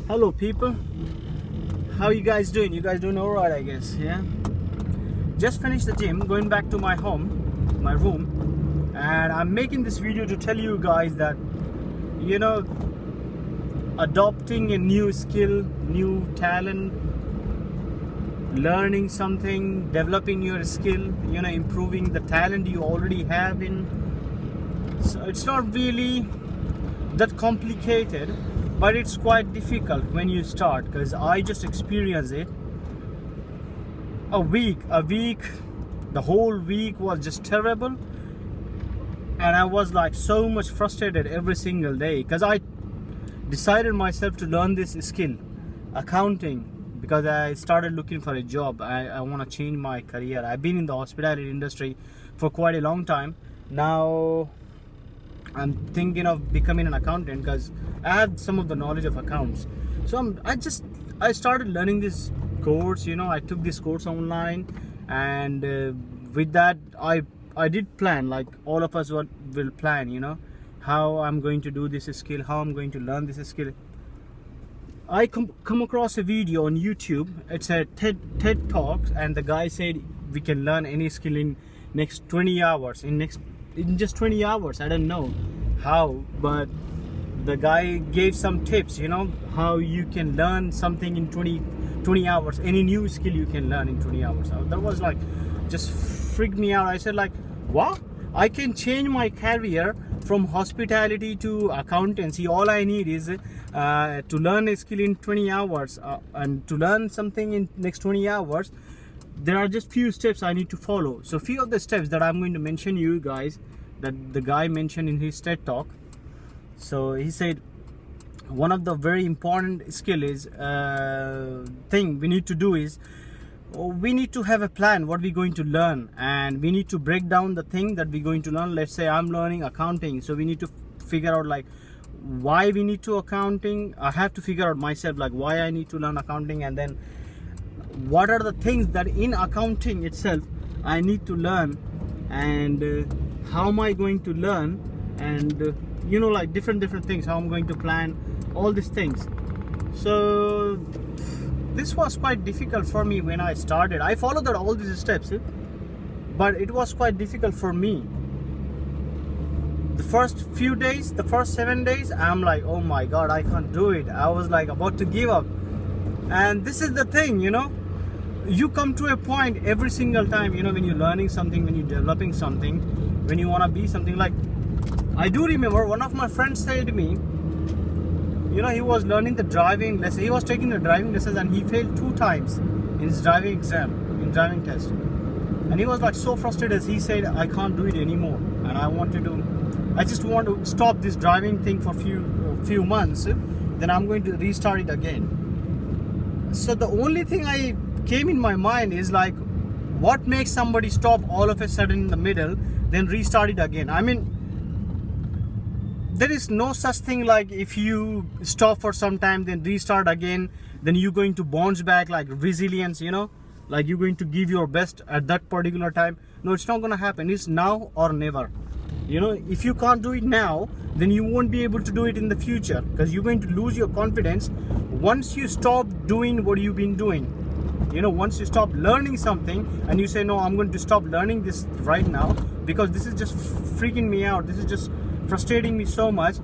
Hello people, how you guys doing? You guys doing alright, I guess. Yeah, just finished the gym, going back to my room, and I'm making this video to tell you guys that adopting a new skill, new talent, learning something, developing your skill, improving the talent you already have so it's not really that complicated, but it's quite difficult when you start, because I just experienced it. A week, the whole week was just terrible, and I was like so much frustrated every single day, because I decided myself to learn this skill, accounting, because I started looking for a job. I want to change my career. I've been in the hospitality industry for quite a long time. Now I'm thinking of becoming an accountant, because I have some of the knowledge of accounts. So I started learning this course. I took this course online, and with that I did plan, like all of us will plan, how I'm going to do this skill, how I'm going to learn this skill. I come across a video on YouTube. It's a TED Talks, and the guy said we can learn any skill in next 20 hours. In just 20 hours. I don't know how, but the guy gave some tips, how you can learn something in 20 hours. Any new skill you can learn in 20 hours. That was like, just freaked me out. I said like, what? I can change my career from hospitality to accountancy. All I need is to learn a skill in 20 hours, and to learn something in next 20 hours. There are just few steps I need to follow. So few of the steps that I'm going to mention you guys, that the guy mentioned in his TED Talk. So he said one of the very important skill is thing we need to do is we need to have a plan what we're going to learn, and we need to break down the thing that we're going to learn. Let's say I'm learning accounting, so we need to figure out like why we need to accounting. I have to figure out myself like why I need to learn accounting, and then what are the things that in accounting itself I need to learn, and how am I going to learn, and like different things, how I'm going to plan all these things. So this was quite difficult for me when I started. I followed all these steps, but it was quite difficult for me. The first few days, the first 7 days, I'm like, oh my god, I can't do it. I was like about to give up. And this is the thing, you come to a point every single time, when you're learning something, when you're developing something, when you want to be something. Like, I do remember one of my friends said to me, he was learning the driving lesson. He was taking the driving lessons, and he failed 2 times in his driving exam, in driving test. And he was like so frustrated. He said, I can't do it anymore, and I just want to stop this driving thing for few months, then I'm going to restart it again. So the only thing I came in my mind is like, what makes somebody stop all of a sudden in the middle, then restart it again? I mean, there is no such thing like if you stop for some time then restart again, then you're going to bounce back, like resilience, like you're going to give your best at that particular time. No, it's not going to happen. It's now or never. If you can't do it now, then you won't be able to do it in the future, because you're going to lose your confidence once you stop doing what you've been doing. Once you stop learning something and you say, no, I'm going to stop learning this right now, because this is just freaking me out, this is just frustrating me so much,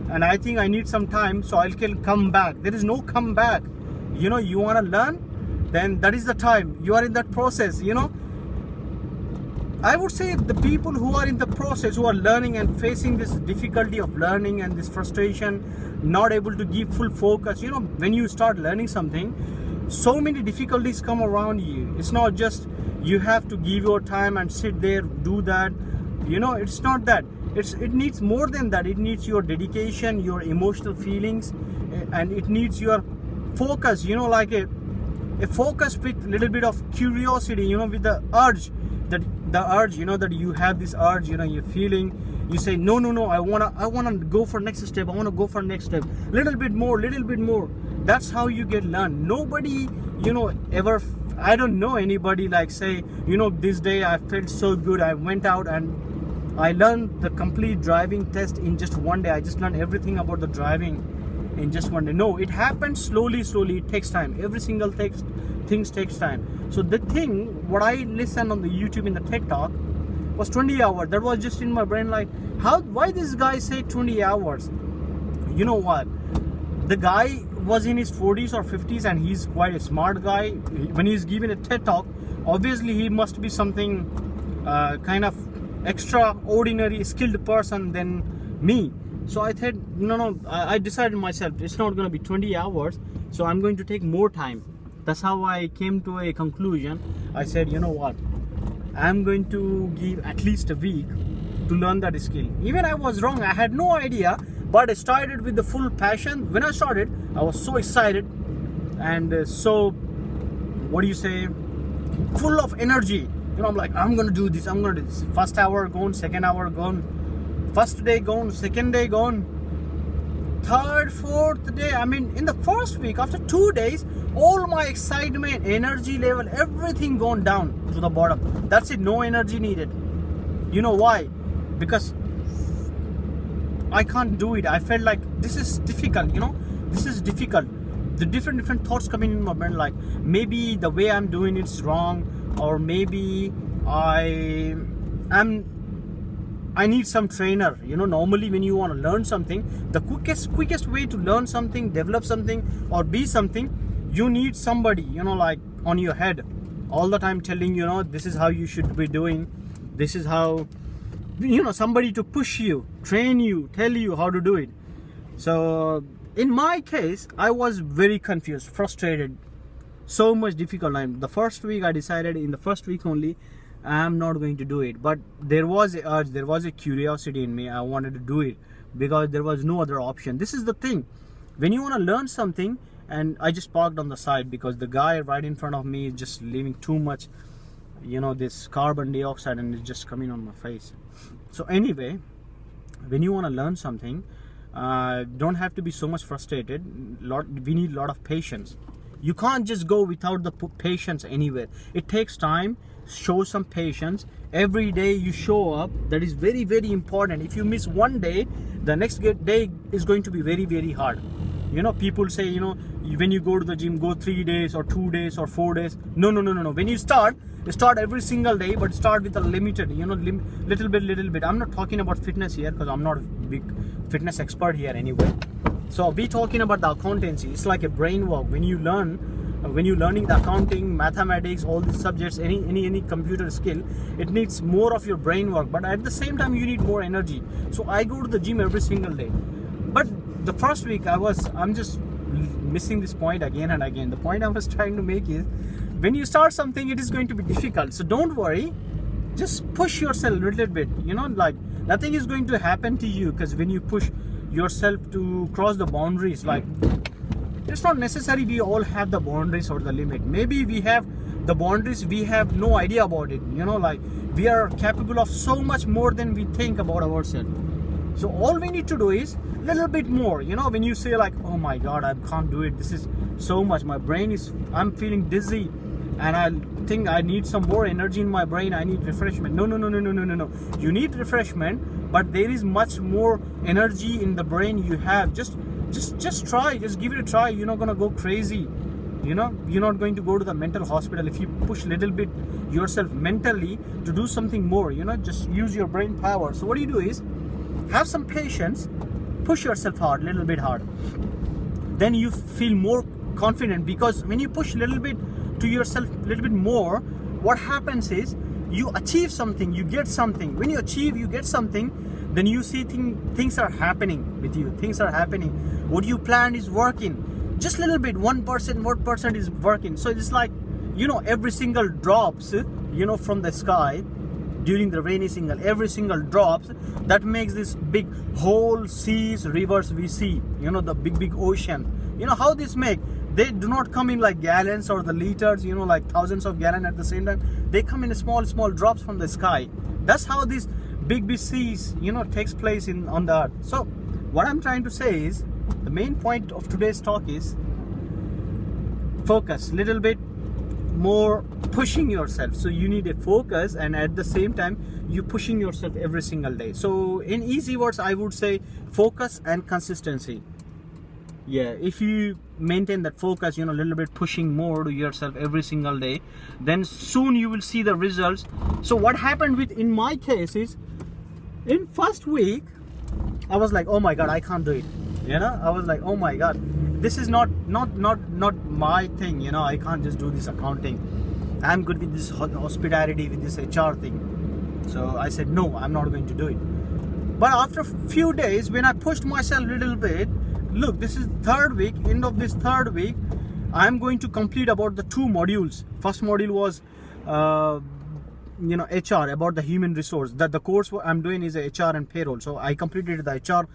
and I think I need some time, so I can come back. There is no come back. You want to learn, then that is the time. You are in that process. I would say the people who are in the process, who are learning and facing this difficulty of learning and this frustration, not able to give full focus, when you start learning something, so many difficulties come around you. It's not just you have to give your time and sit there, do that. It's not that. It needs more than that. It needs your dedication, your emotional feelings, and it needs your focus, like a focus with a little bit of curiosity, with the urge, that you have this urge, you're feeling, you say, no, I wanna go for next step, little bit more. That's how you get learn. Nobody, ever, I don't know anybody like say, this day I felt so good, I went out and I learned the complete driving test in just one day. I just learned everything about the driving. in just one day. No, it happens slowly. It takes time. Every single things takes time. So the thing what I listened on the YouTube in the TED Talk was 20 hours. That was just in my brain, like, why this guy say 20 hours? You know what? The guy was in his 40s or 50s, and he's quite a smart guy. When he's giving a TED Talk, obviously he must be something kind of extraordinary skilled person than me. So I said, no, I decided myself, it's not going to be 20 hours, so I'm going to take more time. That's how I came to a conclusion. I said, you know what, I'm going to give at least a week to learn that skill. Even I was wrong, I had no idea, but I started with the full passion. When I started, I was so excited and so, what do you say, full of energy. I'm like, I'm gonna do this, I'm gonna do this. First hour gone, second hour gone, first day gone, second day gone, third, fourth day. I mean, in the first week, after 2 days, all my excitement, energy level, everything gone down to the bottom. That's it, no energy needed. You know why? Because I can't do it. I felt like this is difficult, this is difficult. The different thoughts coming in my brain, like maybe the way I'm doing it's wrong, or maybe I need some trainer. Normally when you want to learn something, the quickest way to learn something, develop something, or be something, you need somebody, like on your head all the time telling you, this is how you should be doing, this is how, somebody to push you, train you, tell you how to do it. So in my case, I was very confused, frustrated, so much difficult time. The first week I decided, in the first week only, I'm not going to do it. But there was a urge, there was a curiosity in me. I wanted to do it because there was no other option. This is the thing. When you want to learn something, and I just parked on the side because the guy right in front of me is just leaving too much, this carbon dioxide, and it's just coming on my face. So anyway, when you want to learn something, don't have to be so much frustrated. We need a lot of patience. You can't just go without the patience anywhere. It takes time. Show some patience. Every day you show up. That is very, very important. If you miss one day, the next day is going to be very, very hard. People say, when you go to the gym, go 3 days or 2 days or 4 days. No. When you start every single day, but start with a limited, little bit. I'm not talking about fitness here because I'm not a big fitness expert here anyway. So we talking about the accountancy. It's like a brain work. When you're learning the accounting, mathematics, all these subjects, any computer skill, it needs more of your brain work. But at the same time, you need more energy. So I go to the gym every single day. But the first week I'm just missing this point again and again. The point I was trying to make is, when you start something, it is going to be difficult. So don't worry. Just push yourself a little bit. Like nothing is going to happen to you, because when you push yourself to cross the boundaries, like, it's not necessary we all have the boundaries or the limit. Maybe we have the boundaries, we have no idea about it. Like we are capable of so much more than we think about ourselves. So all we need to do is a little bit more. When you say like, oh my god, I can't do it, this is so much, I'm feeling dizzy, and I think I need some more energy in my brain, I need refreshment. No. You need refreshment, but there is much more energy in the brain you have. Just try, just give it a try. You're not gonna go crazy. You're not going to go to the mental hospital if you push a little bit yourself mentally to do something more. Just use your brain power. So what you do is, have some patience, push yourself hard, little bit hard. Then you feel more confident, because when you push a little bit to yourself, a little bit more, what happens is you achieve something, you get something. When you achieve, you get something, then you see things are happening with you. Things are happening. What you planned is working. Just a little bit, 1% is working. So it's like, every single drops, from the sky during the rainy season, every single drops, that makes this big whole seas, rivers we see, the big ocean. How this make? They do not come in like gallons or the liters, like thousands of gallons at the same time. They come in small drops from the sky. That's how these big seas, takes place on the earth. So what I'm trying to say is, the main point of today's talk is focus, little bit more pushing yourself. So you need a focus, and at the same time you pushing yourself every single day. So in easy words, I would say focus and consistency. Yeah, if you maintain that focus, a little bit pushing more to yourself every single day, then soon you will see the results. So what happened in my case is, in first week I was like, oh my god, I can't do it. I was like, oh my god, this is not my thing. I can't just do this accounting. I'm good with this hospitality, with this HR thing. So I said, no, I'm not going to do it. But after a few days, when I pushed myself a little bit, look, this is third week. End of this third week, I'm going to complete about the 2 modules. First module was HR, about the human resource. That the course I'm doing is HR and payroll. So I completed the HR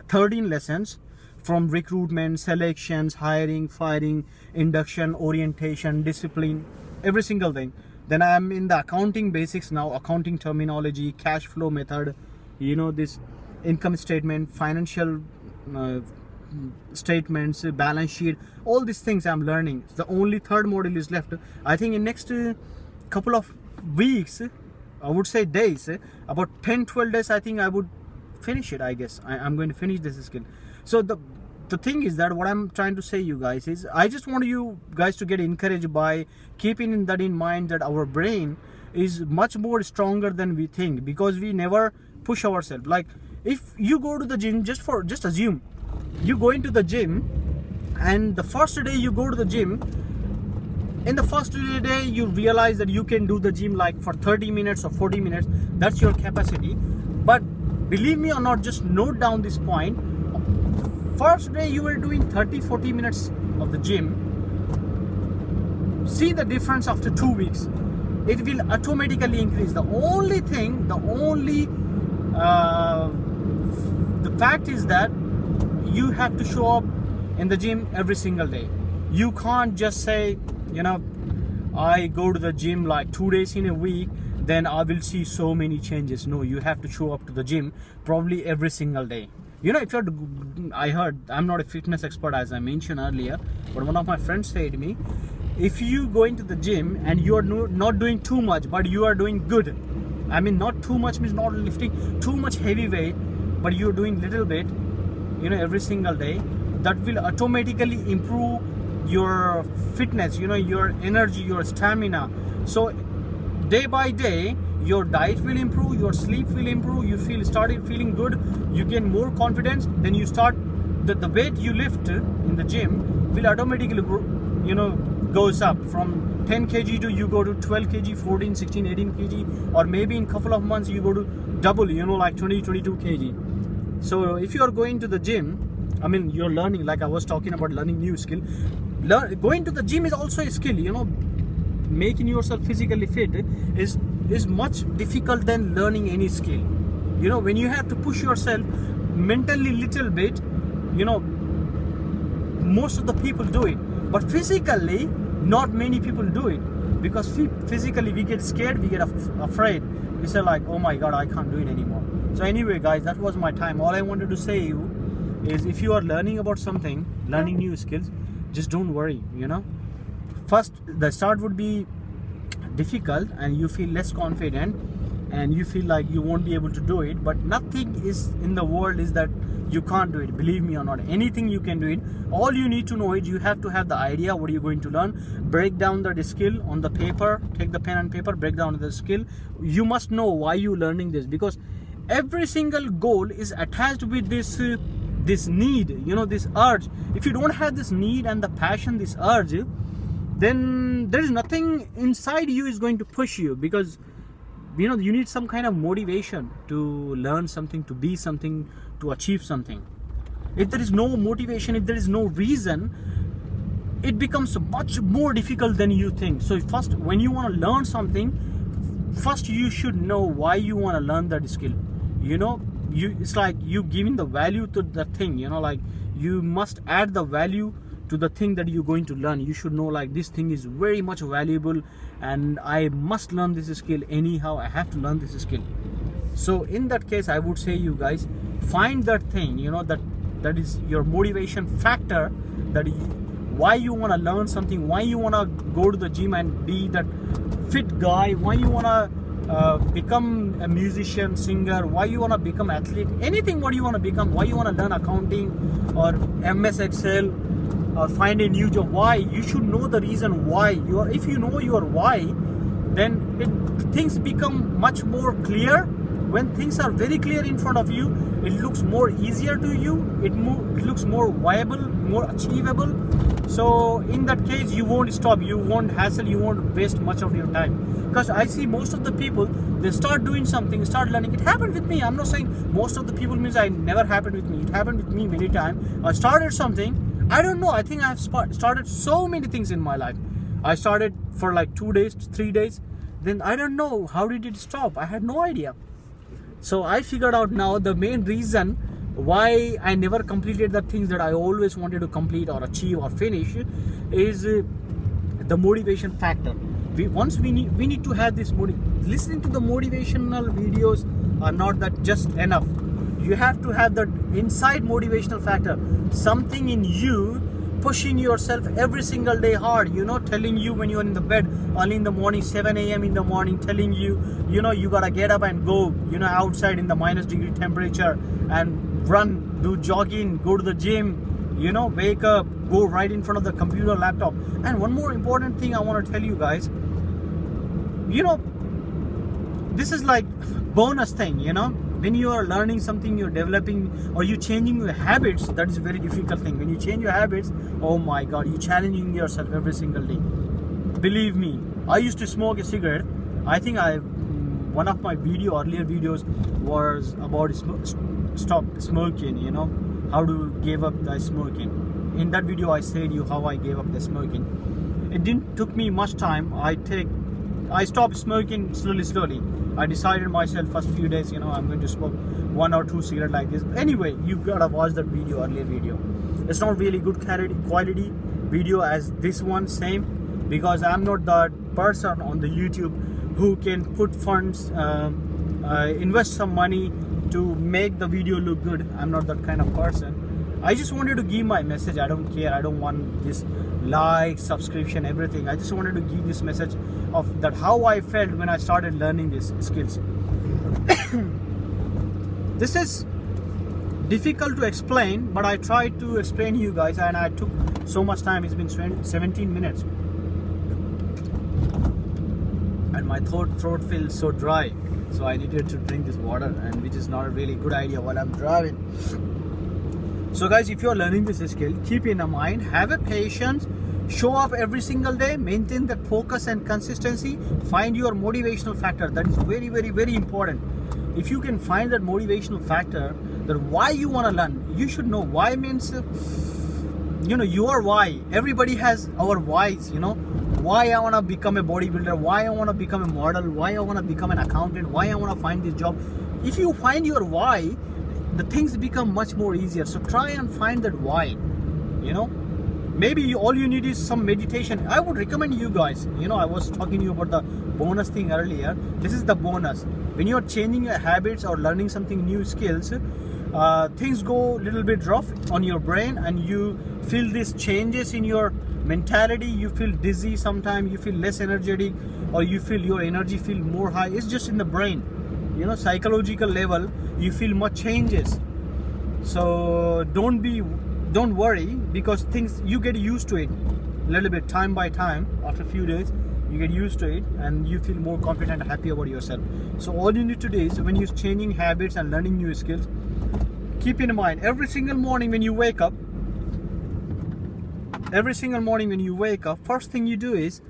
13 lessons, from recruitment, selections, hiring, firing, induction, orientation, discipline, every single thing. Then I'm in the accounting basics now, accounting terminology, cash flow method, this income statement, financial statements, balance sheet, all these things I'm learning. The only third module is left. I think in next couple of weeks, I would say days, about 10-12 days, I think I would finish it. I guess I'm going to finish this skill. So the thing is that what I'm trying to say, you guys, is I just want you guys to get encouraged by keeping that in mind, that our brain is much more stronger than we think, because we never push ourselves. Like, if you go to the gym, just assume you go into the gym, and the first day you go to the gym, in the first day you realize that you can do the gym like for 30 minutes or 40 minutes. That's your capacity. But believe me or not, just note down this point. First day you were doing 30-40 minutes of the gym. See the difference after 2 weeks. It will automatically increase. The fact is that you have to show up in the gym every single day. You can't just say, I go to the gym like 2 days in a week, then I will see so many changes. No, you have to show up to the gym probably every single day. If you're, I heard, I'm not a fitness expert as I mentioned earlier, but one of my friends said to me, if you go into the gym and you are not doing too much, but you are doing good, I mean, not too much means not lifting too much heavy weight, but you're doing little bit, every single day, that will automatically improve your fitness, your energy, your stamina. So day by day, your diet will improve, your sleep will improve, you started feeling good, you gain more confidence, then you start, the weight you lift in the gym will automatically goes up from 10 kg to you go to 12 kg, 14, 16, 18 kg, or maybe in couple of months you go to double, like 20, 22 kg. So if you are going to the gym, I mean, you're learning, like I was talking about learning new skill. Going to the gym is also a skill, making yourself physically fit is much difficult than learning any skill. When you have to push yourself mentally little bit, most of the people do it, but physically not many people do it, because physically we get scared, we get afraid, we say like, oh my god, I can't do it anymore. So anyway guys, that was my time. All I wanted to say you is, if you are learning about something, learning new skills, just don't worry. First, the start would be difficult and you feel less confident and you feel like you won't be able to do it, but nothing is in the world is that you can't do it. Believe me or not, anything you can do it. All you need to know is you have to have the idea what you're going to learn, break down the skill on the paper, take the pen and paper, break down the skill. You must know why you're learning this, because every single goal is attached with this need, this urge. If you don't have this need and the passion, this urge, then there is nothing inside you is going to push you, because you need some kind of motivation to learn something, to be something, to achieve something. If there is no motivation, if there is no reason, it becomes much more difficult than you think. So first, when you want to learn something, first you should know why you want to learn that skill. It's like you giving the value to the thing, like you must add the value to the thing that you're going to learn. You should know like this thing is very much valuable and I must learn this skill anyhow. I have to learn this skill. So in that case, I would say you guys find that thing, that is your motivation factor, why you want to learn something, why you want to go to the gym and be that fit guy, why you want to become a musician, singer, why you want to become athlete, anything what you want to become, why you want to learn accounting or MS Excel or find a new job, why you should know the reason why you are. If you know your why, then things become much more clear. When things are very clear in front of you, it looks more easier to you, it looks more viable, more achievable. So in that case, you won't stop, you won't hassle, you won't waste much of your time. Because I see most of the people, they start doing something, start learning. It happened with me. I'm not saying most of the people means I never happened with me. It happened with me many times. I started something, I don't know, I think I have started so many things in my life. I started for like 2 days, 3 days, then I don't know how did it stop. I had no idea. So I figured out now the main reason why I never completed the things that I always wanted to complete or achieve or finish is the motivation factor. We need to have this listening to the motivational videos are not that just enough. You have to have that inside motivational factor, something in you pushing yourself every single day hard, telling you when you're in the bed early in the morning, 7 a.m. in the morning, telling you, you gotta get up and go, outside in the -degree temperature and run, do jogging, go to the gym, wake up, go right in front of the computer, laptop. And one more important thing I want to tell you guys, this is like bonus thing, when you are learning something, you're developing or you changing your habits, that is a very difficult thing. When you change your habits, oh my god, you're challenging yourself every single day. Believe me, I used to smoke a cigarette. I think one of my earlier videos was about stop smoking, how to give up the smoking. In that video I said you how I gave up the smoking. It didn't took me much time. I stopped smoking slowly. I decided myself first few days, I'm going to smoke 1 or 2 cigarettes like this. Anyway, you gotta watch that earlier video. It's not really good quality video as this one, same, because I'm not that person on the YouTube who can put funds, invest some money to make the video look good. I'm not that kind of person. I just wanted to give my message. I don't care. I don't want this like, subscription, everything. I just wanted to give this message of that how I felt when I started learning these skills. This is difficult to explain, but I tried to explain to you guys, and I took so much time. It's been 17 minutes and my throat feels so dry, so I needed to drink this water, and which is not a really good idea while I'm driving. So guys, if you're learning this skill, keep in mind, have a patience, show up every single day, maintain that focus and consistency, find your motivational factor. That is very, very, very important. If you can find that motivational factor, that why you want to learn, you should know. Why means, your why. Everybody has our whys, why I want to become a bodybuilder, why I want to become a model, why I want to become an accountant, why I want to find this job. If you find your why, the things become much more easier. So try and find that why. Maybe all you need is some meditation. I would recommend you guys, I was talking to you about the bonus thing earlier. This is the bonus. When you're changing your habits or learning something new skills, things go a little bit rough on your brain, and you feel these changes in your mentality. You feel dizzy sometimes, you feel less energetic, or you feel your energy feel more high. It's just in the brain, psychological level, you feel much changes. So don't worry, because things, you get used to it a little bit, time by time. After a few days you get used to it and you feel more confident and happy about yourself. So all you need to do is, when you're changing habits and learning new skills, keep in mind, every single morning when you wake up, first thing you do is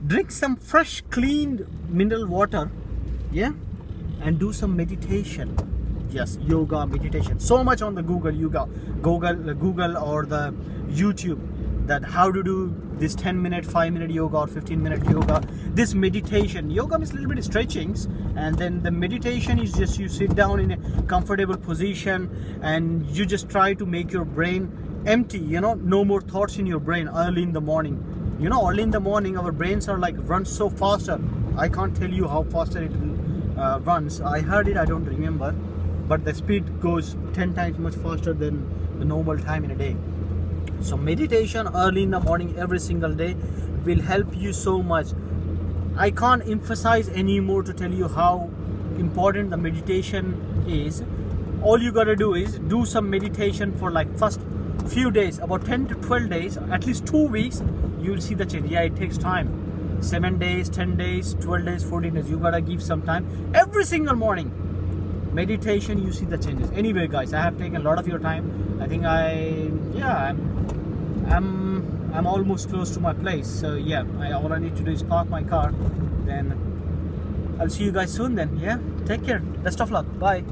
drink some fresh clean mineral water, and do some meditation. Yes, yoga, meditation. So much on the Google or the YouTube, that how to do this 10-minute, 5-minute yoga or 15-minute yoga. This meditation, yoga means a little bit of stretchings, and then the meditation is just you sit down in a comfortable position and you just try to make your brain empty, no more thoughts in your brain early in the morning. Early in the morning our brains are like run so faster. I can't tell you how faster it runs. I heard it, I don't remember, but the speed goes 10 times much faster than the normal time in a day. So meditation early in the morning every single day will help you so much. I can't emphasize anymore to tell you how important the meditation is. All you gotta do is do some meditation for like first few days, about 10 to 12 days, at least 2 weeks. You'll see the change. Yeah, it takes time. 7 days, 10 days, 12 days, 14 days. You gotta give some time every single morning. Meditation, you see the changes. Anyway, guys, I have taken a lot of your time. I think I'm almost close to my place. So yeah, all I need to do is park my car. Then I'll see you guys soon. Then yeah, take care. Best of luck. Bye.